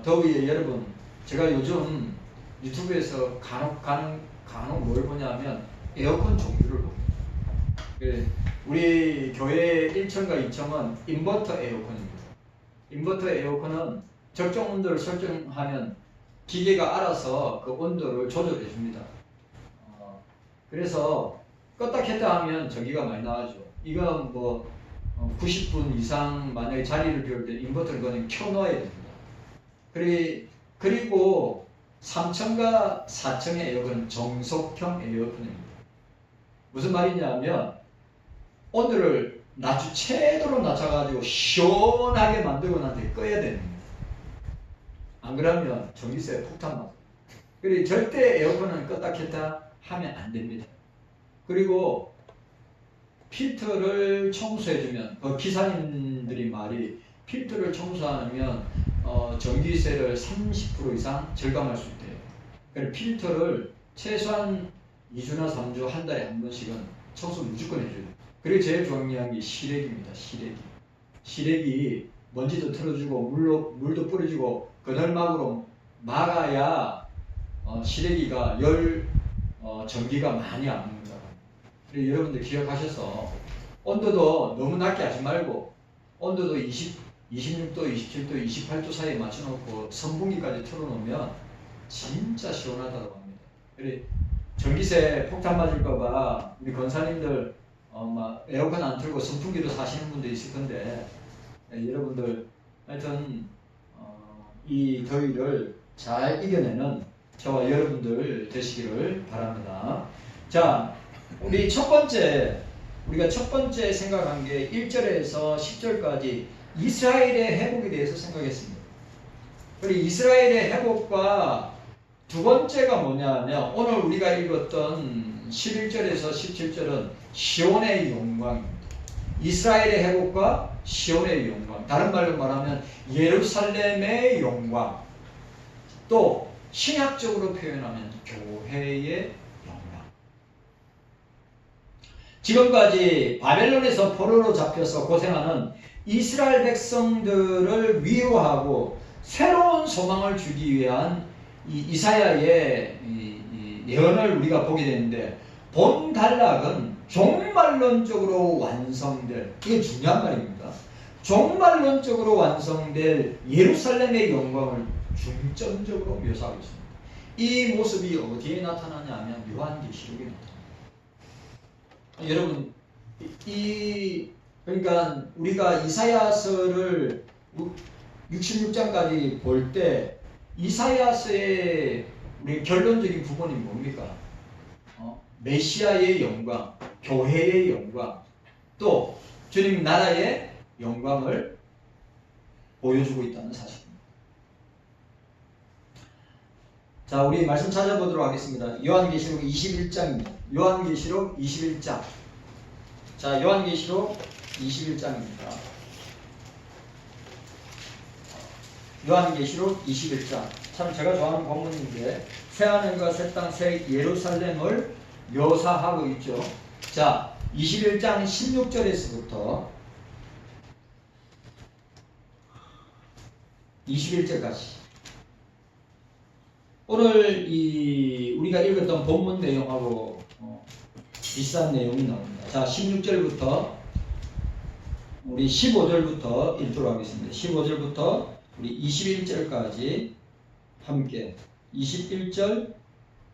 더위에 여러분, 제가 요즘 유튜브에서 간혹 뭘 보냐면 에어컨 종류를 봅니다. 우리 교회 1층과 2층은 인버터 에어컨입니다. 인버터 에어컨은 적정 온도를 설정하면 기계가 알아서 그 온도를 조절해 줍니다. 그래서 껐다 켰다 하면 전기가 많이 나가죠. 이건 뭐 90분 이상 만약에 자리를 비울 때 인버터를 그냥 켜놓아야 됩니다. 그리고 3층과 4층의 에어컨은 정속형 에어컨입니다. 무슨 말이냐면 온도를 최대로 낮춰가지고 시원하게 만들고 난 뒤에 꺼야 됩니다. 안 그러면 전기세 폭탄 맞아요. 그리고 절대 에어컨은 껐다 켰다 하면 안 됩니다. 그리고 필터를 청소해주면, 기사님들이 말이 필터를 청소하면 전기세를 30% 이상 절감할 수 있대요. 그래서 필터를 최소한 2주나 3주 한 달에 한 번씩은 청소 무조건 해줘요. 그리고 제일 중요한 게 실외기입니다. 실외기 먼지도 털어주고 물도 뿌려주고 그늘막으로 막아야 실외기가 전기가 많이 안 옵니다. 그리고 여러분들 기억하셔서 온도도 너무 낮게 하지 말고 온도도 26도, 27도, 28도 사이에 맞춰놓고 선풍기까지 틀어놓으면 진짜 시원하다고 합니다. 그리고 전기세 폭탄 맞을까봐 우리 권사님들 막 에어컨 안 틀고 선풍기로 사시는 분도 있을 건데, 여러분들 하여튼 이 더위를 잘 이겨내는 저와 여러분들 되시기를 바랍니다. 자, 우리가 첫 번째 생각한 게 1절에서 10절까지 이스라엘의 회복에 대해서 생각했습니다. 그리고 이스라엘의 회복과 두 번째가 뭐냐면 오늘 우리가 읽었던 11절에서 17절은 시온의 영광입니다. 이스라엘의 회복과 시온의 영광, 다른 말로 말하면 예루살렘의 영광, 또 신학적으로 표현하면 교회의 영광. 지금까지 바벨론에서 포로로 잡혀서 고생하는 이스라엘 백성들을 위로하고 새로운 소망을 주기 위한 이사야의 예언을 우리가 보게 되는데, 본 단락은 종말론적으로 완성될, 이게 중요한 말입니다. 종말론적으로 완성될 예루살렘의 영광을 중점적으로 묘사하고 있습니다. 이 모습이 어디에 나타나냐 하면 요한계시록에 나타납니다. 여러분, 그러니까 우리가 이사야서를 66장까지 볼 때 이사야서의 우리 결론적인 부분이 뭡니까? 메시아의 영광, 교회의 영광, 또 주님 나라의 영광을 보여주고 있다는 사실입니다. 자, 우리 말씀 찾아보도록 하겠습니다. 요한계시록 21장입니다. 요한계시록 21장. 자, 요한계시록 21장입니다. 요한계시록 21장. 참 제가 좋아하는 본문인데, 새하늘과 새 땅, 새 예루살렘을 묘사하고 있죠. 자, 21장 16절에서부터 21절까지. 오늘 우리가 읽었던 본문 내용하고 비슷한 내용이 나옵니다. 자, 16절부터 우리 15절부터 읽도록 하겠습니다. 15절부터 우리 21절까지 함께 21절,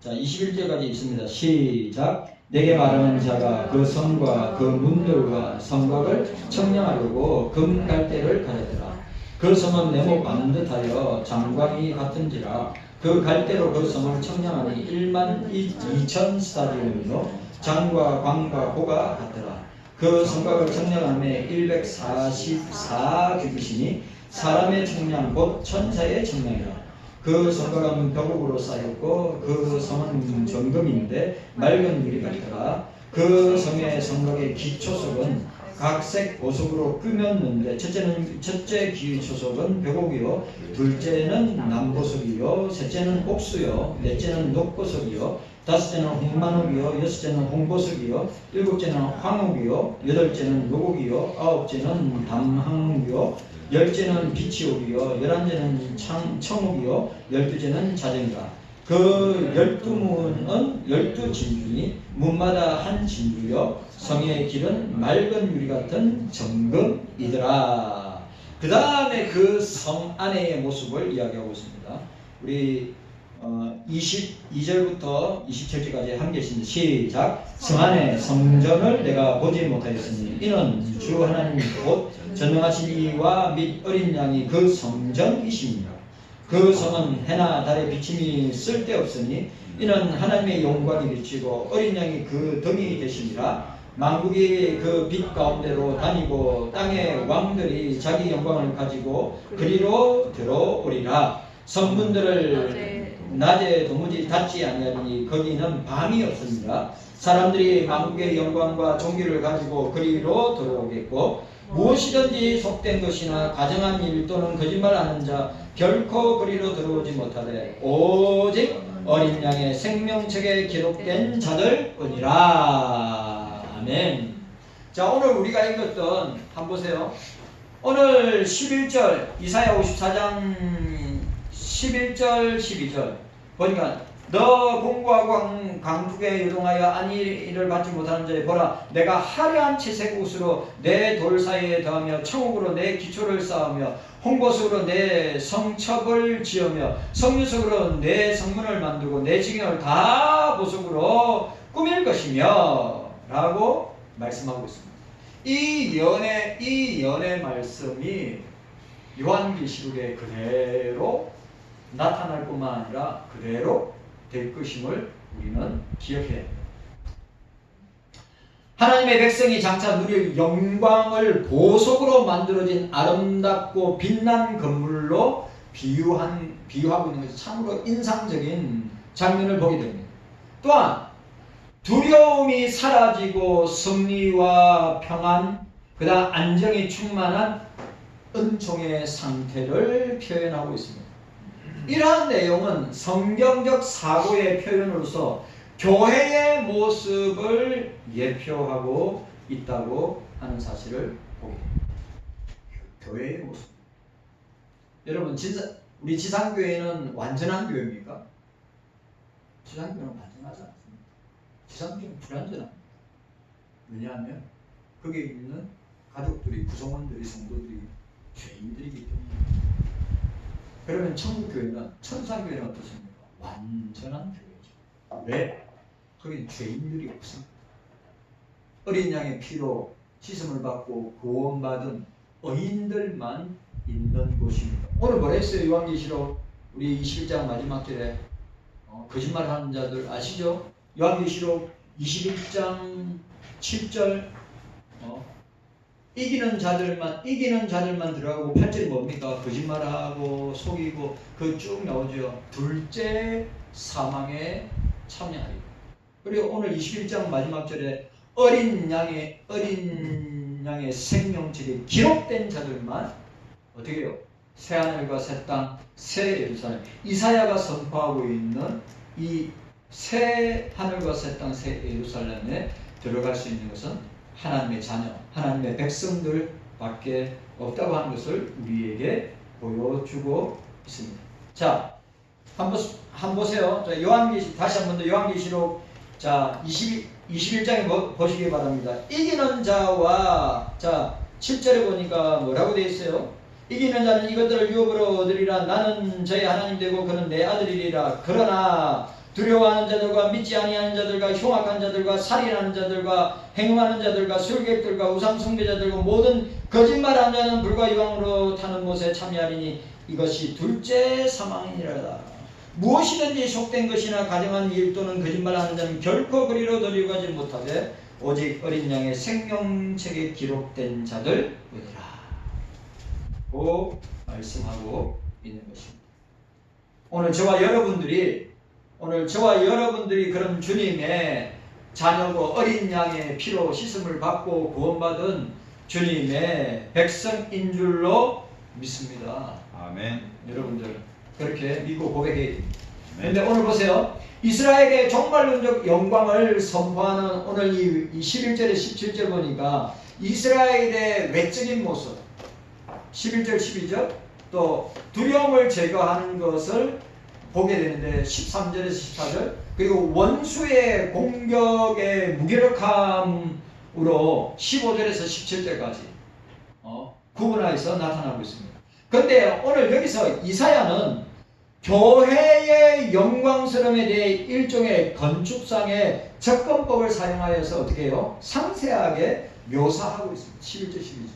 자 21절까지 있습니다. 시작. 내게 말하는 자가 그 성과 그 문들과 성곽을 청량하려고 금갈대를 가졌더라. 그 성은 네모 많은 듯하여 장광이 같은지라. 그 갈대로 그 성을 청량하니 1만 2천 스타디움이요 장과 광과 호가 같더라. 그 성곽을 청량함에 144 규빗이니 사람의 청량 곧 천사의 청량이라. 그 성곽은 벽옥으로 쌓였고 그 성은 정금인데 맑은 유리 같더라. 그 성의 성곽의 기초석은 각색 보석으로 꾸몄는데 첫째 기초석은 벽옥이요, 둘째는 남보석이요, 셋째는 옥수요, 넷째는 녹보석이요, 다섯째는 홍만옥이요, 여섯째는 홍보석이요, 일곱째는 황옥이요, 여덟째는 노곡이요, 아홉째는 담항이요, 열째는 빛이 오리요 열한째는 청옥이요 열두째는 자정이라. 그 12문은 12진주니 문마다 한 진주요 성의 길은 맑은 유리 같은 정금이더라. 그 다음에 그 성 안의 모습을 이야기하고 있습니다. 우리 22절부터 27절까지 한 개씩 시작. 성 안에 성전을 내가 보지 못하였으니 이는 주 하나님 곧 전능하신 이와 및 어린 양이 그 성전이십니다. 그 성은 해나 달의 비침이 쓸데없으니 이는 하나님의 영광이 비치고 어린 양이 그 덕이 되시니라. 만국이 그 빛 가운데로 다니고 땅의 왕들이 자기 영광을 가지고 그리로 들어오리라. 성문들을 낮에 도무지 닫지 아니하리니 거기는 밤이 없습니다. 사람들이 만국의 영광과 존귀를 가지고 그리로 들어오겠고 무엇이든지 속된 것이나 가정한 일 또는 거짓말하는 자 결코 그리로 들어오지 못하되 오직 어린 양의 생명책에 기록된 자들뿐이라. 아멘. 자, 오늘 우리가 읽었던 한번 보세요. 오늘 11절 이사야 54장 11절 12절 보니까 너 공고하고 강둑에 요동하여 안위를 받지 못하는 자에 보라 내가 화려한 채색 옷으로 내 돌 사이에 더하며 청옥으로 내 기초를 쌓으며 홍보석으로 내 성첩을 지으며 성유석으로 내 성문을 만들고 내 지경을 다 보석으로 꾸밀 것이며 라고 말씀하고 있습니다. 이 연의 말씀이 요한계시록에 그대로 나타날 뿐만 아니라 그대로 될 것임을 우리는 기억해야 합니다. 하나님의 백성이 장차 누릴 영광을 보석으로 만들어진 아름답고 빛난 건물로 비유하고 있는 것이 참으로 인상적인 장면을 보게 됩니다. 또한 두려움이 사라지고 승리와 평안, 그다음 안정이 충만한 은총의 상태를 표현하고 있습니다. 이러한 내용은 성경적 사고의 표현으로서 교회의 모습을 예표하고 있다고 하는 사실을 보게 됩니다. 교회의 모습. 여러분, 우리 지상교회는 완전한 교회입니까? 지상교회는 완전하지 않습니다. 지상교회는 불완전합니다. 왜냐하면 거기에 있는 가족들이, 구성원들이, 성도들이 죄인들이기 때문입니다. 그러면 천국교회는, 천상교회는 어떻습니까? 완전한 교회죠. 왜? 거기는 죄인들이 없습니다. 어린 양의 피로 씻음을 받고 구원받은 의인들만 있는 곳입니다. 오늘 뭐라 했어요? 요한계시록 우리 21장 마지막 절에 거짓말하는 자들 아시죠? 요한계시록 21장 7절 이기는 자들만 들어가고 8절이 뭡니까? 거짓말하고 속이고 그 쭉 나오죠. 둘째 사망에 참여하리라. 그리고 오늘 21장 마지막 절에 어린 양의 생명책에 기록된 자들만 어떻게 해요? 새 하늘과 새 땅, 새 예루살렘. 이사야가 선포하고 있는 이 새 하늘과 새 땅, 새 예루살렘에 들어갈 수 있는 것은 하나님의 자녀, 하나님의 백성들밖에 없다고 하는 것을 우리에게 보여주고 있습니다. 자, 한번 보세요. 자, 요한계시 다시 한 번 더 요한계시록 자 21장에 보시기 바랍니다. 이기는 자와 자 7절에 보니까 뭐라고 되어 있어요? 이기는 자는 이것들을 유업으로 얻으리라. 나는 저의 하나님 되고 그는 내 아들이리라. 그러나 두려워하는 자들과 믿지 아니하는 자들과 흉악한 자들과 살인하는 자들과 행음하는 자들과 술객들과 우상 숭배자들과 모든 거짓말하는 자는 불과 유황으로 타는 못에 참여하리니 이것이 둘째 사망이니라. 무엇이든지 속된 것이나 가정한 일 또는 거짓말하는 자는 결코 그리로 들어가지 못하되 오직 어린 양의 생명책에 기록된 자들뿐이라 고 말씀하고 있는 것입니다. 오늘 저와 여러분들이 그런 주님의 자녀고 어린 양의 피로 씻음을 받고 구원받은 주님의 백성인 줄로 믿습니다. 아멘. 여러분들 그렇게 믿고 고백해야 됩니다. 그런데 오늘 보세요. 이스라엘의 종말론적 영광을 선포하는 오늘 이 11절에 17절 보니까 이스라엘의 외적인 모습, 11절 12절 또 두려움을 제거하는 것을 보게 되는데 13절에서 14절 그리고 원수의 공격의 무기력함으로 15절에서 17절까지 구분하여서 나타나고 있습니다. 그런데 오늘 여기서 이사야는 교회의 영광스러움에 대해 일종의 건축상의 접근법을 사용하여서 어떻게 해요? 상세하게 묘사하고 있습니다. 11절 12절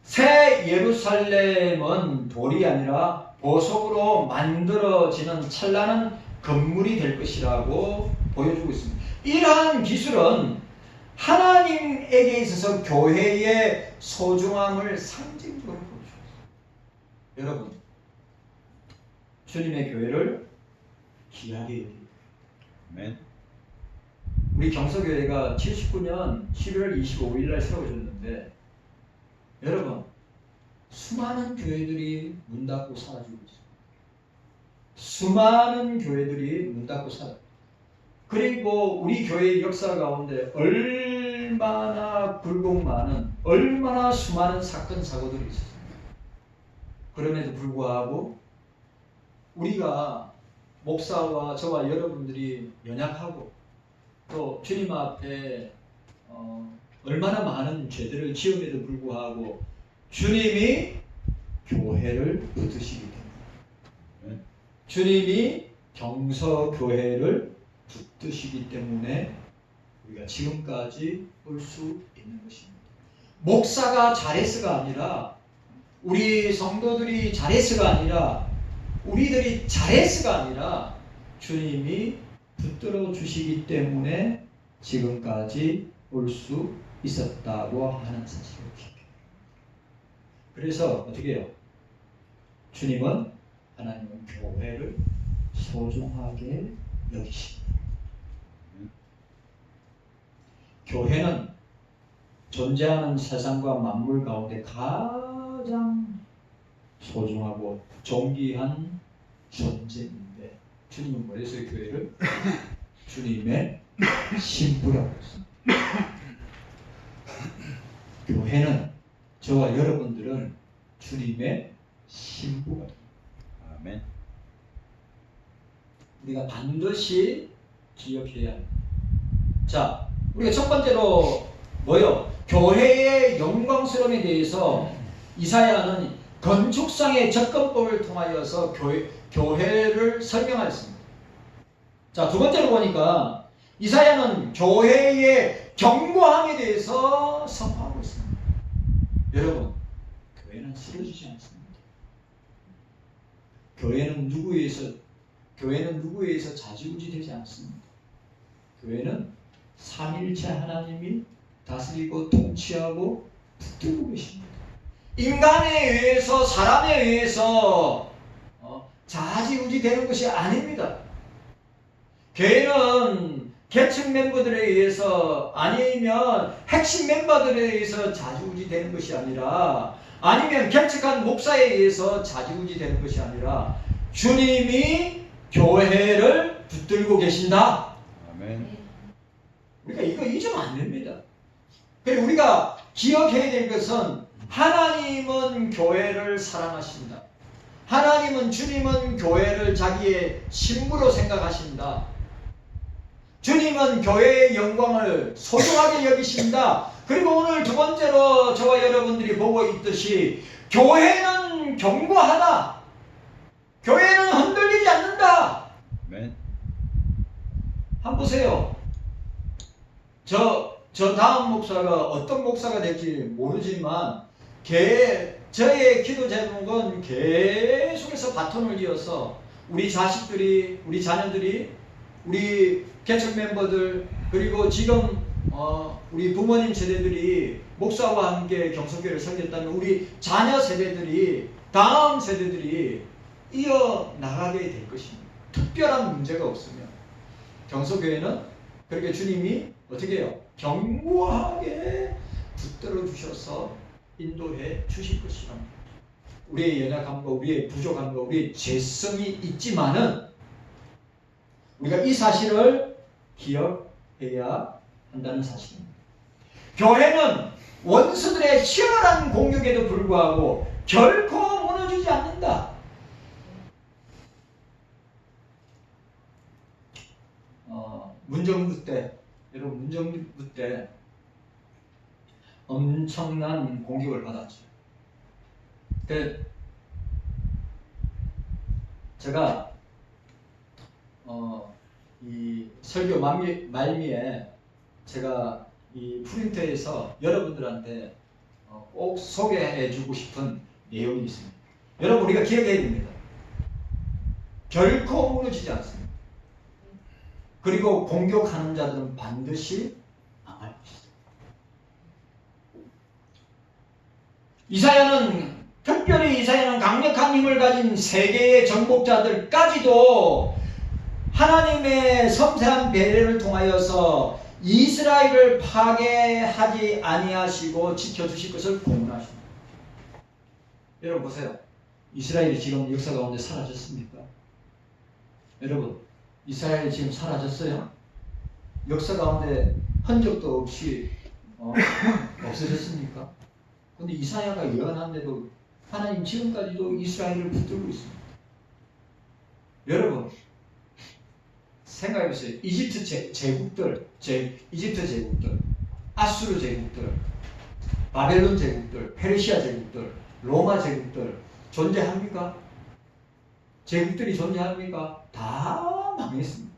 새 예루살렘은 돌이 아니라 보석으로 만들어지는 찬란한 건물이 될 것이라고 보여주고 있습니다. 이러한 기술은 하나님에게 있어서 교회의 소중함을 상징적으로 보여주고 있습니다. 여러분, 주님의 교회를 귀하게 여깁니다. 아멘. 우리 경서교회가 79년 11월 25일 날 세워졌는데 여러분, 수많은 교회들이 문 닫고 사라지고 있습니다. 수많은 교회들이 문 닫고 사라지고 그리고 우리 교회의 역사 가운데 얼마나 굴곡 많은 얼마나 수많은 사건 사고들이 있었습니다. 그럼에도 불구하고 우리가 목사와 저와 여러분들이 연약하고 또 주님 앞에 얼마나 많은 죄들을 지음에도 불구하고 주님이 교회를 붙드시기 때문에 주님이 경서교회를 붙드시기 때문에 우리가 지금까지 올 수 있는 것입니다. 목사가 잘해서가 아니라 우리 성도들이 잘해서가 아니라 우리들이 잘해서가 아니라 주님이 붙들어 주시기 때문에 지금까지 올 수 있었다고 하는 사실을 기억해요. 그래서 어떻게 해요? 주님은 하나님은 교회를 소중하게 여기십니다. 교회는 존재하는 세상과 만물 가운데 가장 소중하고 존귀한 존재인데 주님은 뭐래서 교회를 주님의 신부라고 했습니다. 교회는 저와 여러분들은 주님의 신부가 됩니다. 아멘. 우리가 반드시 기억해야 합니다. 자, 우리가 첫 번째로 뭐요? 교회의 영광스러움에 대해서 이사야는 건축상의 접근법을 통하여서 교회를 설명하였습니다. 자, 두 번째로 보니까 이사야는 교회의 견고함에 대해서 선포하고 있습니다. 여러분, 교회는 쓰러지지 않습니다. 교회는 누구에 의해서 좌지우지 되지 않습니다. 교회는 삼일체 하나님이 다스리고 통치하고 붙들고 계십니다. 인간에 의해서 사람에 의해서 좌지우지 되는 것이 아닙니다. 교회는 계층 멤버들에 의해서 아니면 핵심 멤버들에 의해서 좌지우지 되는 것이 아니라 아니면 개척한 목사에 의해서 좌지우지 되는 것이 아니라 주님이 교회를 붙들고 계신다. 아멘. 우리가 이거 잊으면 안 됩니다. 그리고 우리가 기억해야 될 것은 하나님은 교회를 사랑하신다. 하나님은 주님은 교회를 자기의 신부로 생각하신다. 주님은 교회의 영광을 소중하게 여기신다. 그리고 오늘 두 번째로 저와 여러분들이 보고 있듯이 교회는 견고하다. 교회는 흔들리지 않는다. 아멘. 한번 보세요. 저 다음 목사가 어떤 목사가 될지 모르지만 저의 기도 제목은 계속해서 바톤을 이어서 우리 자식들이, 우리 자녀들이, 우리 개척 멤버들, 그리고 지금 우리 부모님 세대들이 목사와 함께 경석교회를 섬겼다면 우리 자녀 세대들이, 다음 세대들이 이어나가게 될 것입니다. 특별한 문제가 없으면 경석교회는 그렇게 주님이 어떻게 해요? 견고하게 붙들어 주셔서 인도해 주실 것이랍니다. 우리의 연약함과 우리의 부족함과 우리의 죄성이 있지만은 우리가 이 사실을 기억해야 한다는 사실입니다. 교회는 원수들의 치열한 공격에도 불구하고 결코 무너지지 않는다. 문정부 때, 여러분 문정부 때 엄청난 공격을 받았죠. 제가 이 설교 말미에 제가 이 프린터에서 여러분들한테 꼭 소개해주고 싶은 내용이 있습니다. 여러분 우리가 기억해야 됩니다. 결코 무너지지 않습니다. 그리고 공격하는 자들은 반드시 망할 것이다. 특별히 이사야는 강력한 힘을 가진 세계의 정복자들까지도 하나님의 섬세한 배려를 통하여서 이스라엘을 파괴하지 아니하시고 지켜주실 것을 공언하십니다. 여러분 보세요. 이스라엘이 지금 역사 가운데 사라졌습니까? 여러분 이스라엘이 지금 사라졌어요? 역사 가운데 흔적도 없이 없어졌습니까? 근데 이사야가 예언한데도 하나님 지금까지도 이스라엘을 붙들고 있습니다. 여러분 생각해보세요. 이집트 제국들, 아수르 제국들, 바벨론 제국들, 페르시아 제국들, 로마 제국들 존재합니까? 제국들이 존재합니까? 다 망했습니다.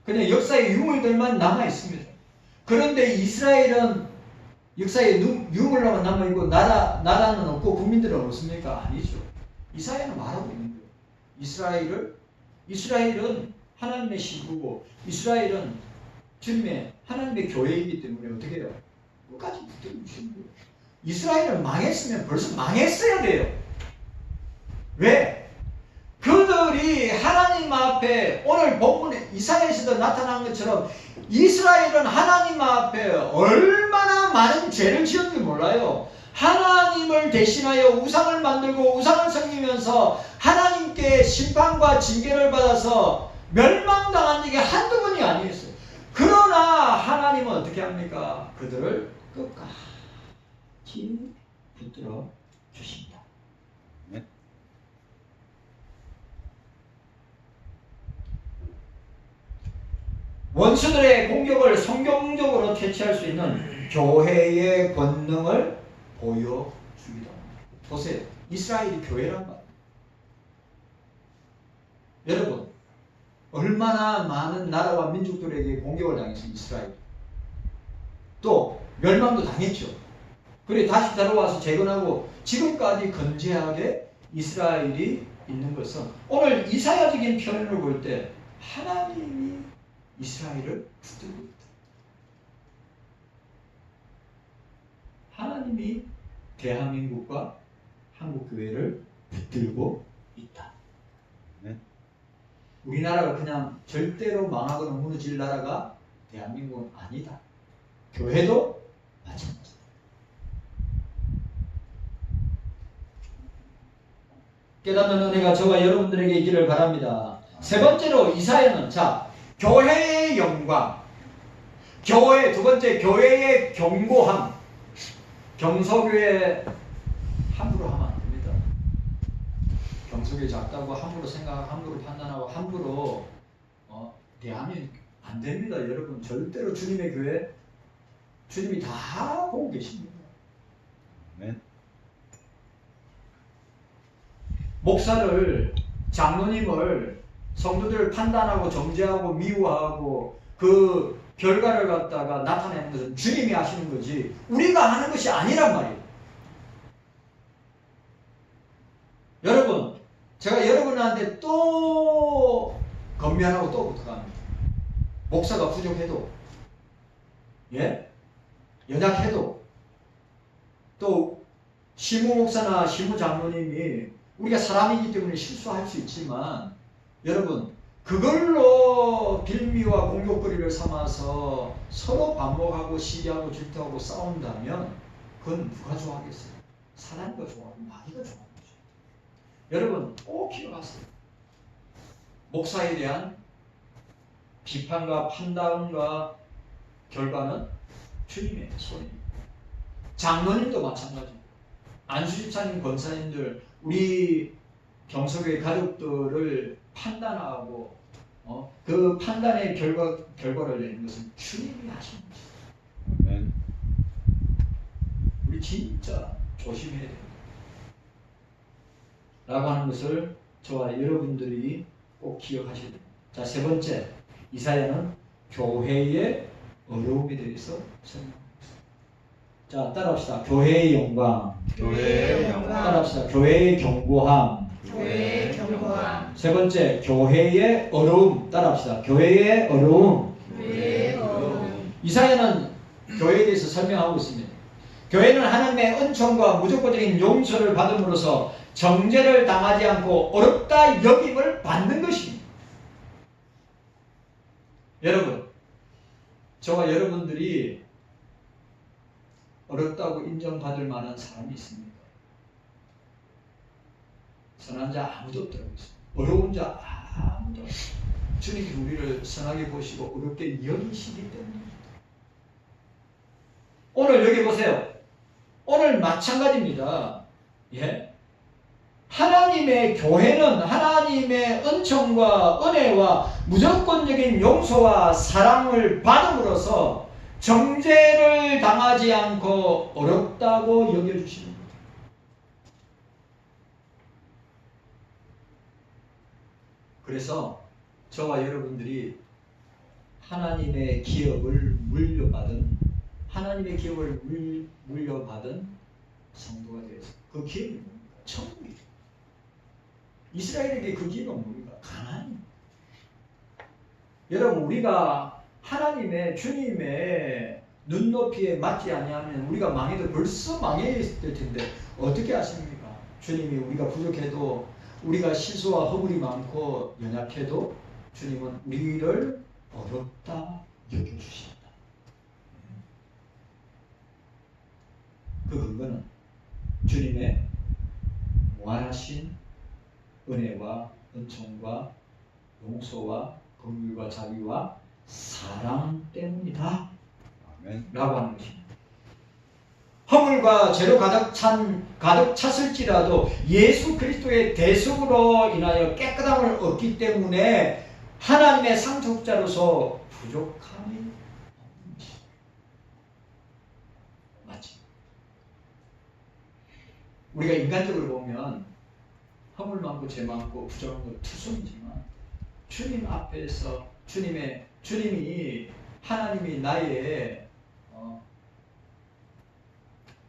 그냥 역사의 유물들만 남아있습니다. 그런데 이스라엘은 역사에 유물로만 남아있고 나라는 없고 국민들은 없습니까? 아니죠. 이사야는 말하고 있는 거예요. 이스라엘은 하나님의 신부고 이스라엘은 주님의 하나님의 교회이기 때문에 어떻게 해요? 끝까지 붙들고 계시는 거예요. 이스라엘은 망했으면 벌써 망했어야 돼요. 왜? 그들이 하나님 앞에 오늘 본문에 이사야에서도 나타난 것처럼 이스라엘은 하나님 앞에 얼마나 많은 죄를 지었는지 몰라요. 하나님을 대신하여 우상을 만들고 우상을 섬기면서 하나님께 심판과 징계를 받아서 멸망당한 적이 한두 번이 아니었어요. 그러나 하나님은 어떻게 합니까? 그들을 끝까지 붙들어 주십니다. 네. 원수들의 공격을 성경적으로 퇴치할 수 있는 교회의 권능을 보여주기도 합니다. 보세요. 이스라엘이 교회란 말이에요. 여러분 얼마나 많은 나라와 민족들에게 공격을 당했어요. 이스라엘. 또 멸망도 당했죠. 그래 다시 들어와서 재건하고 지금까지 건재하게 이스라엘이 있는 것은 오늘 이사야적인 표현을 볼 때 하나님이 이스라엘을 붙들고 있다. 하나님이 대한민국과 한국교회를 붙들고 있다. 네. 우리나라가 그냥 절대로 망하거나 무너질 나라가 대한민국은 아니다. 교회도 마찬가지다. 깨닫는 은혜가 저와 여러분들에게 있기를 바랍니다. 세 번째로 이사야는 교회의 영광, 두 번째 교회의 견고함. 경서교회 함부로 하면 안 됩니다. 경서교회 작다고 함부로 생각하고 함부로 판단하고 함부로 대하면 안 됩니다. 여러분 절대로 주님의 교회 주님이 다 보고 계십니다. 네. 목사를 장로님을 성도들을 판단하고 정죄하고 미워하고 그 결과를 갖다가 나타내는 것은 주님이 하시는 거지 우리가 하는 것이 아니란 말이에요. 여러분 제가 여러분한테 또 건면하고 또 부탁합니다. 목사가 부족해도 연약해도 또 시무 목사나 시무 장로님이 우리가 사람이기 때문에 실수할 수 있지만 여러분 그걸로 빌미와 공격거리를 삼아서 서로 반목하고 시기하고 질투하고 싸운다면 그건 누가 좋아하겠어요? 사람이가 좋아하고 마귀가 좋아하는 거죠. 여러분 꼭 기억하세요. 목사에 대한 비판과 판단과 결과는 주님의 손입니다. 장로님도 마찬가지고 안수집사님, 권사님들, 우리 경서교회 가족들을 판단하고 그 판단의 결과를 내는 것은 주님이 하시는 것입니다. 아멘. 우리 진짜 조심해야 됩니다. 라고 하는 것을 저와 여러분들이 꼭 기억하셔야 됩니다. 자, 세 번째, 이사야는 교회의 어려움에 대해서 설명합니다. 자, 따라합시다. 교회의 영광. 교회의 영광. 따라합시다. 교회의 견고함. 교회의 견고함. 세 번째, 교회의 어려움. 따라합시다. 교회의 어려움. 교회의 어려움. 이사야는 교회에 대해서 설명하고 있습니다. 교회는 하나님의 은총과 무조건적인 용서를 받음으로써 정죄를 당하지 않고 어렵다 여김을 받는 것입니다. 여러분, 저와 여러분들이 어렵다고 인정받을 만한 사람이 있습니까? 선한 자 아무도 없더라고요. 어려운 자 아무도 없어요. 주님이 우리를 선하게 보시고 어렵게 여기시기 때문입니다. 오늘 여기 보세요. 오늘 마찬가지입니다. 예? 하나님의 교회는 하나님의 은총과 은혜와 무조건적인 용서와 사랑을 받음으로써 정죄를 당하지 않고 어렵다고 여겨주시는 거예요. 그래서 저와 여러분들이 하나님의 기업을 물려받은 성도가 되어서 그 기업이 뭡니까? 천국이죠. 이스라엘에게 그 기업은 뭡니까? 가나안입니다. 여러분, 우리가 하나님의 주님의 눈높이에 맞지 아니하면 우리가 망해도 벌써 망해 있을 텐데 어떻게 하십니까? 주님이 우리가 부족해도 우리가 실수와 허물이 많고 연약해도 주님은 우리를 어렵다 여겨주신다. 그 근거는 주님의 무한하신 은혜와 은총과 용서와 긍휼과 자비와 사랑 때문이다. 아멘. 라고 하는 것입니다. 허물과 죄로 가득 찼을지라도 예수 그리스도의 대속으로 인하여 깨끗함을 얻기 때문에 하나님의 상속자로서 부족함이 없는 것입니다. 맞지? 우리가 인간적으로 보면 허물 많고 죄 많고 부족한 것 투성이지만 주님 앞에서 주님이 하나님이 나의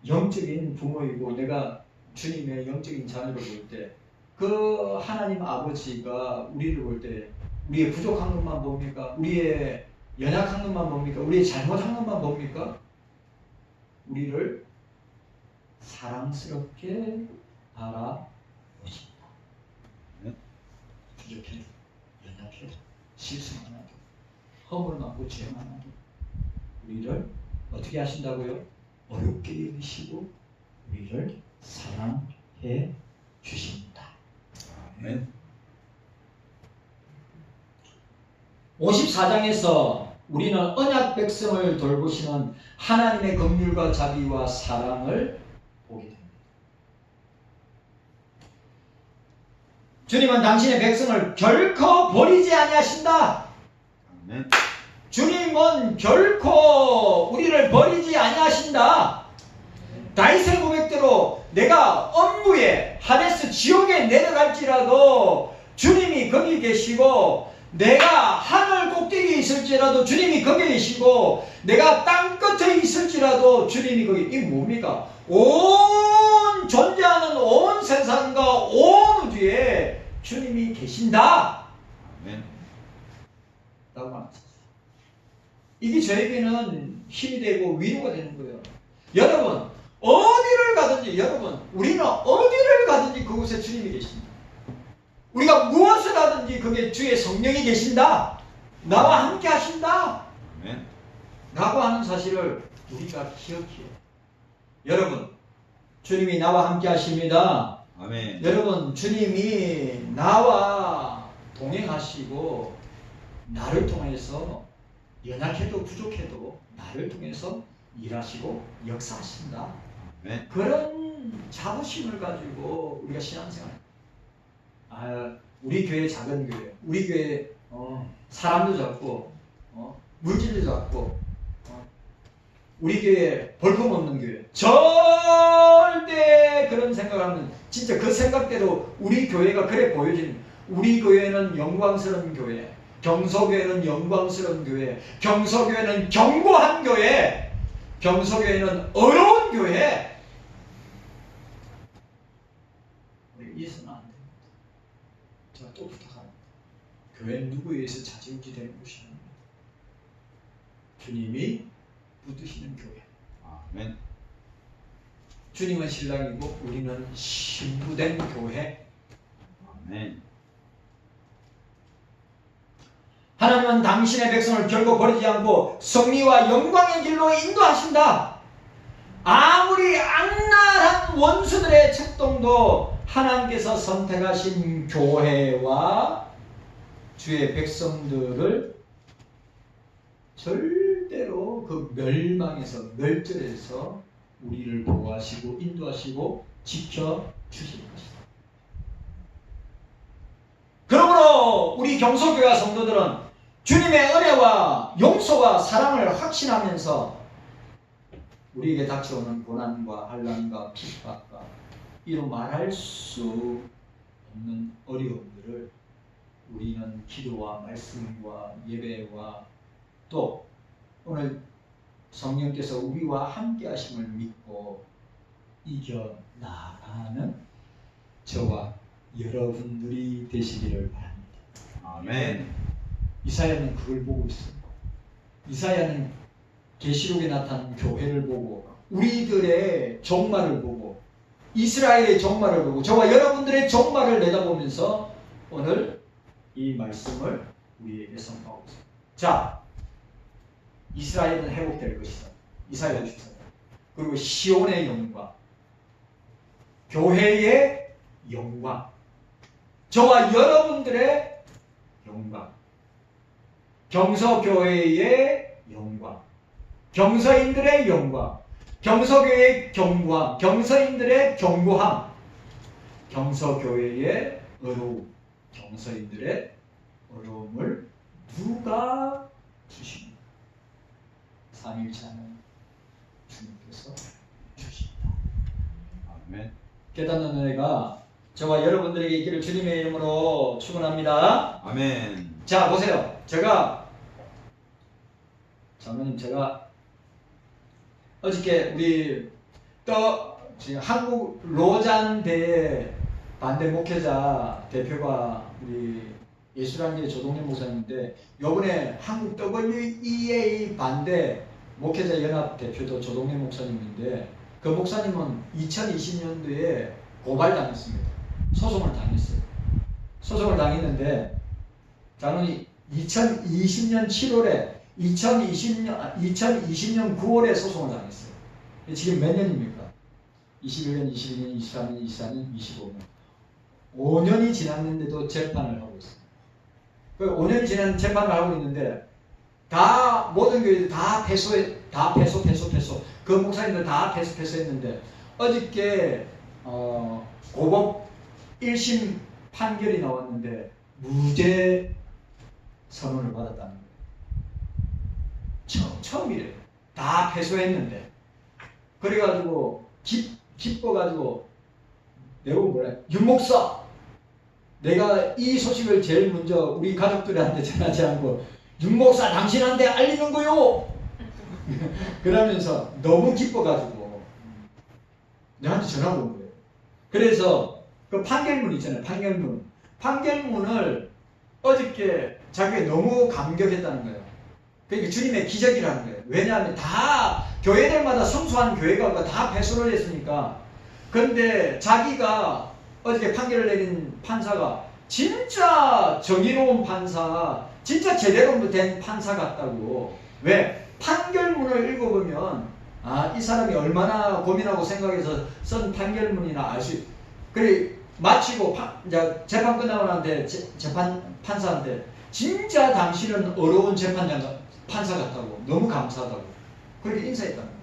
영적인 부모이고 내가 주님의 영적인 자녀를 볼 때 그 하나님 아버지가 우리를 볼 때 우리의 부족한 것만 봅니까? 우리의 연약한 것만 봅니까? 우리의 잘못한 것만 봅니까? 우리를 사랑스럽게 바라보십니다. 부족해도 연약해도 실수 많아도 허물 많고 죄 많아도 우리를 어떻게 하신다고요? 어렵게 여기시고 우리를 사랑해 주십니다. 아멘. 54장에서 우리는 언약 백성을 돌보시는 하나님의 긍휼과 자비와 사랑을 보게 됩니다. 주님은 당신의 백성을 결코 버리지 아니하신다. 아멘. 주님은 결코 우리를 버리지 아니하신다. 다윗의 고백대로 내가 엄무에 하데스 지옥에 내려갈지라도 주님이 거기 계시고 내가 하늘 꼭대기에 있을지라도 주님이 거기 계시고 내가 땅 끝에 있을지라도 주님이 거기. 이게 뭡니까? 온 존재하는 온 세상과 온 우주에 주님이 계신다. 아멘. 라고 합니다. 이게 저에게는 힘이 되고 위로가 되는 거예요. 여러분, 어디를 가든지, 우리는 어디를 가든지 그곳에 주님이 계십니다. 우리가 무엇을 하든지 그게 주의 성령이 계신다. 나와 함께 하신다. 아멘. 라고 하는 사실을 우리가 기억해요. 여러분, 주님이 나와 함께 하십니다. 아멘. 여러분, 주님이 나와 동행하시고 나를 통해서 연약해도 부족해도 나를 통해서 일하시고 역사하신다. 아멘. 그런 자부심을 가지고 우리가 신앙생활. 우리 교회 작은 교회, 우리 교회 사람도 적고 물질도 적고 우리 교회 볼품없는 교회. 절대 그런 생각하면 진짜 그 생각대로 우리 교회가 그래 보여지는. 우리 교회는 영광스러운 교회, 경서교회는 영광스러운 교회, 경서교회는 견고한 교회, 경서교회는 어려운 교회. 우리 이해서는 안 됩니다. 제가 또 부탁합니다. 교회는 누구에 의해서 자지우지되는 곳이 아닙니다. 주님이 붙드시는 교회. 아멘. 주님은 신랑이고 우리는 신부된 교회. 아멘. 하나님은 당신의 백성을 결코 버리지 않고 승리와 영광의 길로 인도하신다. 아무리 악랄한 원수들의 책동도 하나님께서 선택하신 교회와 주의 백성들을 절대로 그 멸망에서 멸절해서 우리를 보호하시고 인도하시고 지켜주실 것이다. 그러므로 우리 경서교회 성도들은 주님의 은혜와 용서와 사랑을 확신하면서 우리에게 닥쳐오는 고난과 환난과 핍박과 이루 말할 수 없는 어려움들을 우리는 기도와 말씀과 예배와 또 오늘 성령께서 우리와 함께 하심을 믿고 이겨나가는 저와 여러분들이 되시기를 바랍니다. 아멘. 이사야는 그걸 보고 있습니다. 이사야는 계시록에 나타난 교회를 보고 우리들의 종말을 보고 이스라엘의 종말을 보고 저와 여러분들의 종말을 내다보면서 오늘 이 말씀을 우리에게 선포하고 있습니다. 자, 이스라엘은 회복될 것이다. 이사야 64장. 그리고 시온의 영광, 교회의 영광, 저와 여러분들의 영광, 경서교회의 영광, 경서인들의 영광, 경서교회의 경고함, 경서인들의 경고함, 경서교회의 어려움, 경서인들의 어려움을 누가 주십니까? 삼일차는 주님께서 주십니다. 아멘. 깨닫는 은혜가 저와 여러분들에게 있기를 주님의 이름으로 축원합니다. 아멘. 자, 보세요. 장로님, 제가 어저께 우리 지금 한국 로잔대회 반대 목회자 대표가 우리 예술한계 조동래 목사님인데, 요번에 한국 WEA 반대 목회자 연합 대표도 조동래 목사님인데, 그 목사님은 2020년도에 고발당했습니다. 소송을 당했어요. 소송을 당했는데 장로님 2020년 7월에 2020년 9월에 소송을 당했어요. 지금 몇 년입니까? 21년, 22년, 23년, 24년, 25년. 5년이 지났는데도 재판을 하고 있어요. 그 5년이 지난 재판을 하고 있는데 다 모든 교회들 다 패소. 그 목사님들 다 패소했는데 어저께 고법 1심 판결이 나왔는데 무죄 선언을 받았다는 거예요. 처음이래요. 다 패소했는데. 그래가지고 기뻐가지고 내고 뭐래? 윤목사, 내가 이 소식을 제일 먼저 우리 가족들한테 전하지 않고 윤목사 당신한테 알리는 거요. 그러면서 너무 기뻐가지고 내한테 전화가 온 거예요. 그래서 그 판결문 있잖아요. 판결문을 어저께 자기가 너무 감격했다는 거예요. 그러니까 주님의 기적이라는 거예요. 왜냐하면 다 교회들마다 성수한 교회가 다 패소를 했으니까. 그런데 자기가 어저께 판결을 내린 판사가 진짜 정의로운 판사, 진짜 제대로 된 판사 같다고. 왜? 판결문을 읽어보면 이 사람이 얼마나 고민하고 생각해서 쓴 판결문이나 알 수 있어요. 그래 마치고 이제 재판 끝나고 나한테 판사한테 진짜 당신은 어려운 판사 같다고, 너무 감사하다고 그렇게 인사했다는 거예요.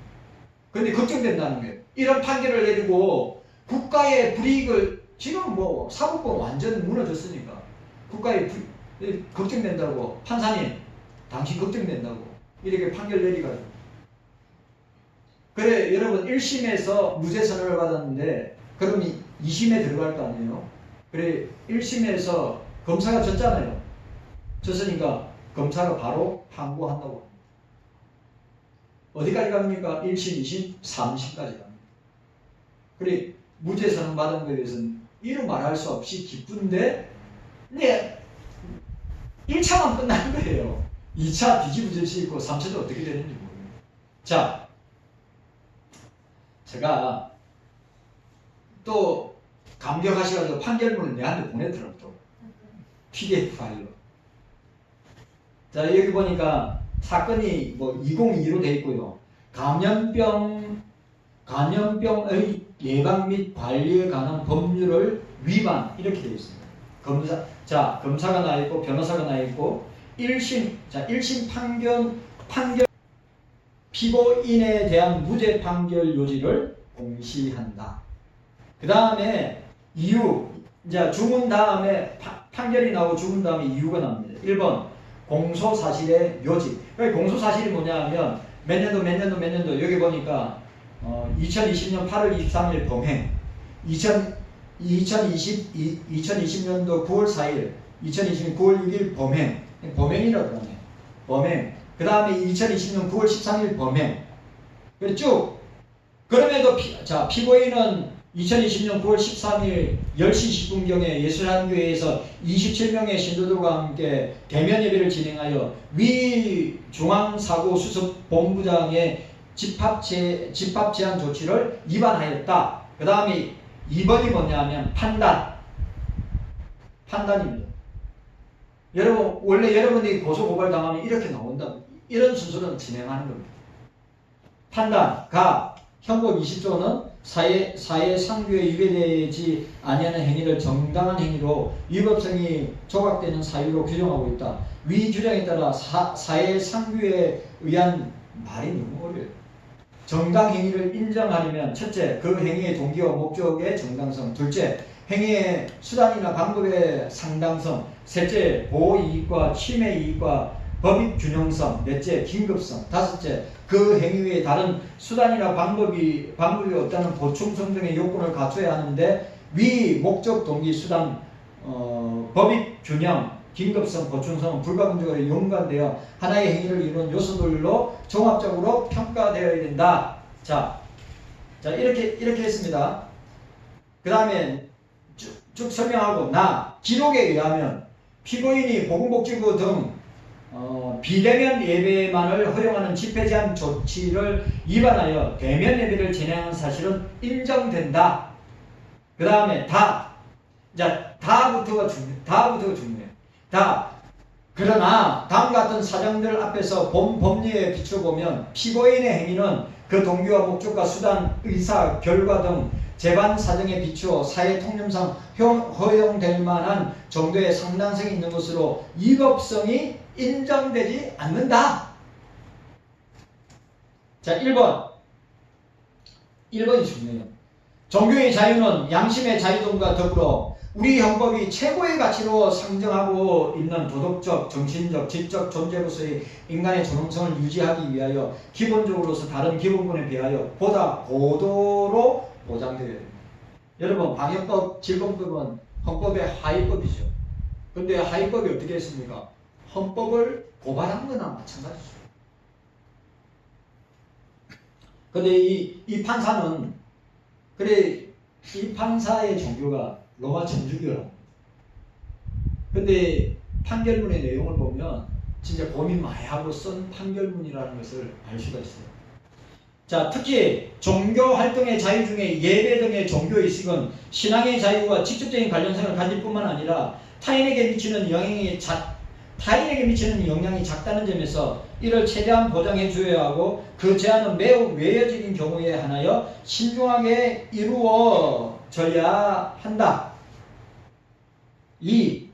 근데 걱정된다는 거예요. 이런 판결을 내리고 국가의 불이익을 지금 뭐 사법권 완전 무너졌으니까 국가의 걱정된다고 판사님 당신 걱정된다고 이렇게 판결 내리가지고 그래 여러분 1심에서 무죄 선언을 받았는데 그럼 2심에 들어갈 거 아니에요? 그래 1심에서 검사가 졌잖아요. 졌으니까 검사가 바로 항고한다고 합니다. 어디까지 갑니까? 1심, 2심, 3심까지 갑니다. 그래 무죄 선언 받은 것에 대해서는 이루 말할 수 없이 기쁜데 네 1차만 끝난 거예요. 2차 뒤집어질 수 있고 3차도 어떻게 되는지 모르겠어요. 자, 제가 또 감격하셔가지고 판결문을 내한테 보내더라고요. 또 PDF 파일로. 자, 여기 보니까 사건이 뭐 2022로 되어 있고요. 감염병의 예방 및 관리에 관한 법률을 위반 이렇게 되어 있습니다. 검사가 나 있고 변호사가 나 있고 1심 판결 피고인에 대한 무죄 판결 요지를 공시한다. 그 다음에 이유 이제 주문 다음에 판결이 나오고 주문 다음에 이유가 나옵니다. 1번 공소 사실의 요지. 공소 사실이 뭐냐 하면 몇 년도 여기 보니까 2020년 8월 23일 범행 2020년도 9월 4일 2020년 9월 6일 범행이라고 그러네. 범행. 그 다음에 2020년 9월 13일 범행. 쭉. 그럼에도 피고인은 2020년 9월 13일 10시 10분경에 예술한교회에서 27명의 신도들과 함께 대면 예배를 진행하여 위 중앙사고수습본부장의 집합 제한 조치를 위반하였다. 그 다음에 2번이 뭐냐면 판단입니다. 여러분 원래 여러분이 고소고발 당하면 이렇게 나온다. 이런 순서는 진행하는 겁니다. 판단, 형법 20조는 사회 상규에 위배되지 아니하는 행위를 정당한 행위로 위법성이 조각되는 사유로 규정하고 있다. 위 규정에 따라 사회 상규에 의한 말이 너무 어려워요. 정당 행위를 인정하려면 첫째, 그 행위의 동기와 목적의 정당성. 둘째, 행위의 수단이나 방법의 상당성. 셋째, 보호이익과 침해이익과 법익 균형성. 넷째, 긴급성. 다섯째, 그 행위 외에 다른 수단이나 방법이 없다는 보충성 등의 요건을 갖춰야 하는데 위 목적, 동기, 수단, 법익 균형, 긴급성, 보충성은 불가분적으로 연관되어 하나의 행위를 이루는 요소들로 종합적으로 평가되어야 된다. 자 이렇게 했습니다. 그 다음에 쭉 설명하고 기록에 의하면 피고인이 보건복지부 등 비대면 예배만을 허용하는 집회 제한 조치를 위반하여 대면 예배를 진행한 사실은 인정된다. 그 다음에 다부터가 중요해요. 그러나 다음과 같은 사정들 앞에서 본 법리에 비춰보면 피고인의 행위는 그 동기와 목적과 수단, 의사, 결과 등 재반 사정에 비추어 사회 통념상 허용될 만한 정도의 상당성이 있는 것으로 위법성이 인정되지 않는다. 자, 1번이 중요해요. 종교의 자유는 양심의 자유 등과 더불어 우리 헌법이 최고의 가치로 상정하고 있는 도덕적, 정신적, 지적 존재로서의 인간의 존엄성을 유지하기 위하여 기본적으로서 다른 기본권에 비하여 보다 고도로 보장되어야 됩니다. 여러분, 방역법, 질병법은 헌법의 하위법이죠. 근데 하위법이 어떻게 했습니까? 헌법을 고발한 거나 마찬가지죠. 근데 이 판사는 이 판사의 종교가 로마 천주교라고. 근데 판결문의 내용을 보면 진짜 고민 많이 하고 쓴 판결문이라는 것을 알 수가 있어요. 자, 특히 종교 활동의 자유 중에 예배 등의 종교의식은 신앙의 자유와 직접적인 관련성을 가질 뿐만 아니라 타인에게 미치는 영향이 작다는 점에서 이를 최대한 보장해 주어야 하고 그 제한은 매우 외여적인 경우에 한하여 신중하게 이루어져야 한다. 2.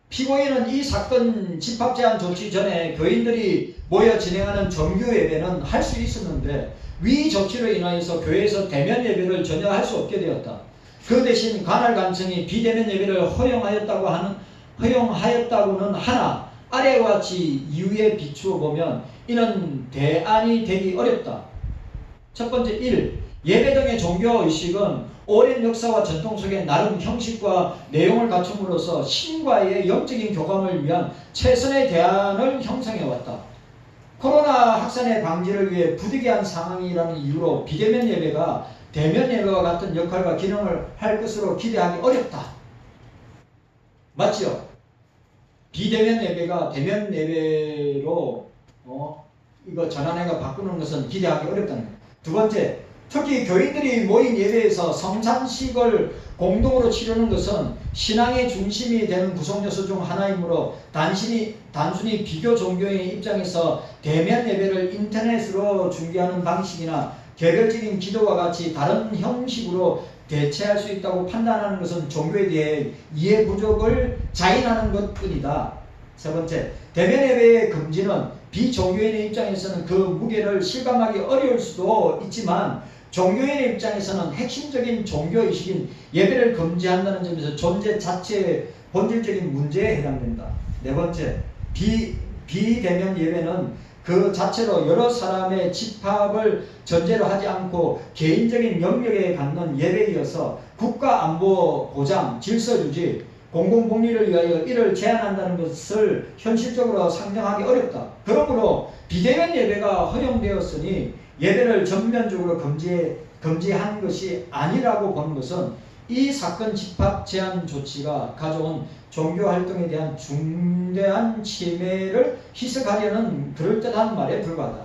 피고인은 이 사건 집합 제한 조치 전에 교인들이 모여 진행하는 정규 예배는 할 수 있었는데 위 조치로 인하여서 교회에서 대면 예배를 전혀 할 수 없게 되었다. 그 대신 관할 간청이 비대면 예배를 허용하였다고는 하나 아래와 같이 이유에 비추어 보면 이는 대안이 되기 어렵다. 첫 번째 1. 예배 등의 종교의식은 오랜 역사와 전통 속에 나름 형식과 내용을 갖춤으로써 신과의 영적인 교감을 위한 최선의 대안을 형성해왔다. 코로나 확산의 방지를 위해 부득이한 상황이라는 이유로 비대면 예배가 대면 예배와 같은 역할과 기능을 할 것으로 기대하기 어렵다. 맞죠? 비대면 예배가 대면 예배로 이거 전환해가 바꾸는 것은 기대하기 어렵다는 거예요. 두 번째, 특히 교인들이 모인 예배에서 성찬식을 공동으로 치르는 것은 신앙의 중심이 되는 구성요소 중 하나이므로 단순히 비교 종교의 입장에서 대면 예배를 인터넷으로 중계하는 방식이나 개별적인 기도와 같이 다른 형식으로 대체할 수 있다고 판단하는 것은 종교에 대해 이해 부족을 자인하는 것뿐이다. 세 번째, 대면 예배의 금지는 비종교인의 입장에서는 그 무게를 실감하기 어려울 수도 있지만 종교인의 입장에서는 핵심적인 종교의식인 예배를 금지한다는 점에서 존재 자체의 본질적인 문제에 해당된다. 네 번째, 비대면 예배는 그 자체로 여러 사람의 집합을 전제로 하지 않고 개인적인 영역에 갖는 예배이어서 국가 안보 보장, 질서 유지, 공공복리를 위하여 이를 제한한다는 것을 현실적으로 상정하기 어렵다. 그러므로 비대면 예배가 허용되었으니 예배를 전면적으로 금지한 것이 아니라고 보는 것은 이 사건 집합 제한 조치가 가져온 종교활동에 대한 중대한 침해를 희석하려는 그럴듯한 말에 불과하다.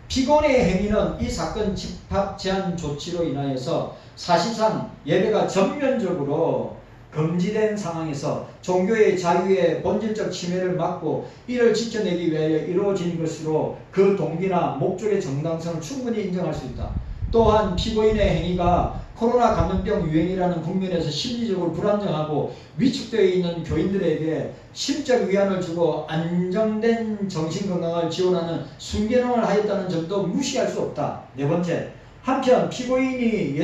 피곤의 행위는 이 사건 집합 제한 조치로 인하여서 사실상 예배가 전면적으로 금지된 상황에서 종교의 자유의 본질적 침해를 막고 이를 지켜내기 위하여 이루어진 것으로 그 동기나 목적의 정당성을 충분히 인정할 수 있다. 또한 피고인의 행위가 코로나 감염병 유행이라는 국면에서 심리적으로 불안정하고 위축되어 있는 교인들에게 심적 위안을 주고 안정된 정신건강을 지원하는 순기능을 하였다는 점도 무시할 수 없다. 네 번째, 한편 피고인의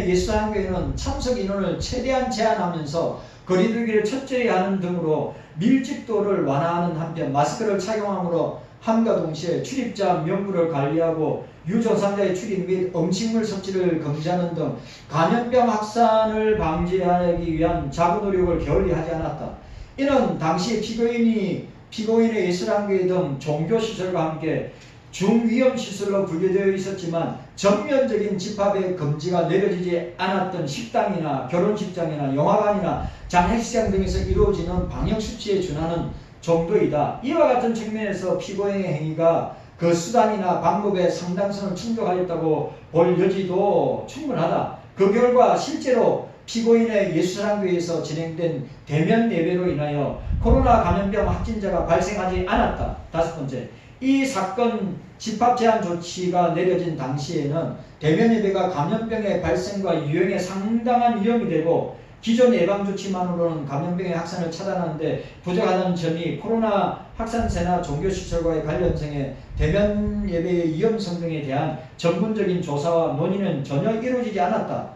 예수사랑교회는 참석 인원을 최대한 제한하면서 거리두기를 철저히 하는 등으로 밀집도를 완화하는 한편 마스크를 착용함으로 함과 동시에 출입자 명부를 관리하고 유증상자의 출입 및 음식물 섭취를 금지하는 등 감염병 확산을 방지하기 위한 자구 노력을 게을리 하지 않았다. 이는 당시 피고인의 예수사랑교회 등 종교시설과 함께 중위험시설로 분류되어 있었지만 전면적인 집합의 금지가 내려지지 않았던 식당이나 결혼식장이나 영화관이나 장례식장 등에서 이루어지는 방역수칙에 준하는 정도이다. 이와 같은 측면에서 피고인의 행위가 그 수단이나 방법의 상당성을 충족하였다고 볼 여지도 충분하다. 그 결과 실제로 피고인의 예수사랑교회에서 진행된 대면 예배로 인하여 코로나 감염병 확진자가 발생하지 않았다. 다섯 번째, 이 사건 집합 제한 조치가 내려진 당시에는 대면 예배가 감염병의 발생과 유행에 상당한 위험이 되고 기존 예방 조치만으로는 감염병의 확산을 차단하는데 부족하다는 점이 코로나 확산세나 종교시설과의 관련성에 대면 예배의 위험성 등에 대한 전문적인 조사와 논의는 전혀 이루어지지 않았다.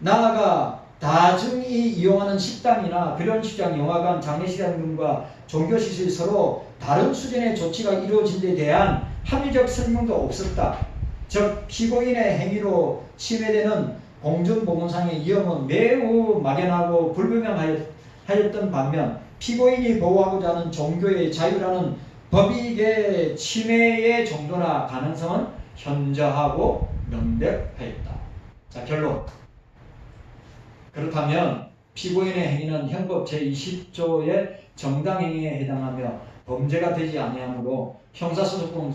나아가 다중이 이용하는 식당이나 결혼식장, 영화관, 장례식장 등과 종교시설이 서로 다른 수준의 조치가 이루어진 데 대한 합리적 설명도 없었다. 즉 피고인의 행위로 침해되는 공중보건상의 위험은 매우 막연하고 불분명하였던 반면 피고인이 보호하고자 하는 종교의 자유라는 법익의 침해의 정도나 가능성은 현저하고 명백하였다. 자, 결론. 그렇다면 피고인의 행위는 형법 제20조의 정당행위에 해당하며 범죄가 되지 아니하므로 형사소송법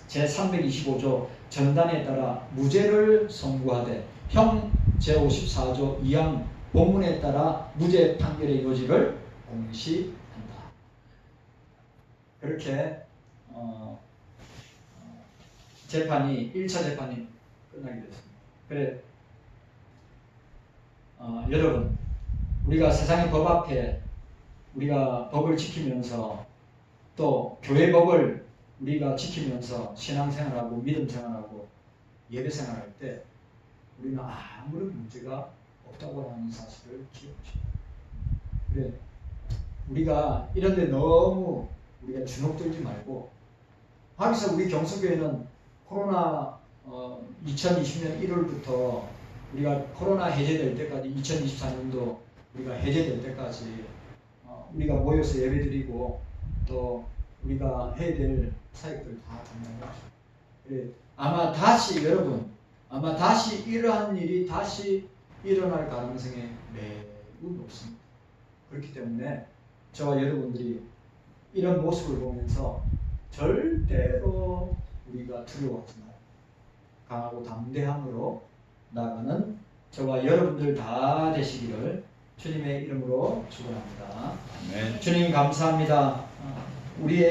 제325조 전단에 따라 무죄를 선고하되 형 제54조 2항 본문에 따라 무죄 판결의 요지를 공시한다. 그렇게 재판이 1차 재판이 끝나게 됐습니다. 그래 여러분, 우리가 세상의 법 앞에 우리가 법을 지키면서 또 교회 법을 우리가 지키면서 신앙생활하고 믿음생활하고 예배 생활할 때 우리는 아무런 문제가 없다고 하는 사실을 기억하십시오. 그래, 우리가 이런데 너무 우리가 주눅들지 말고, 하기서 우리 경서교회는 코로나 2020년 1월부터 우리가 코로나 해제될 때까지 2024년도 우리가 해제될 때까지 우리가 모여서 예배드리고 또 우리가 해야 될 사역들 다 정리한 거죠. 그래, 아마 다시 이러한 일이 다시 일어날 가능성이 매우 높습니다. 그렇기 때문에 저와 여러분들이 이런 모습을 보면서 절대로 우리가 두려워하지 말고 강하고 담대함으로 나아가는 저와 여러분들 다 되시기를 주님의 이름으로 축원합니다. 아멘. 주님 감사합니다. 우리의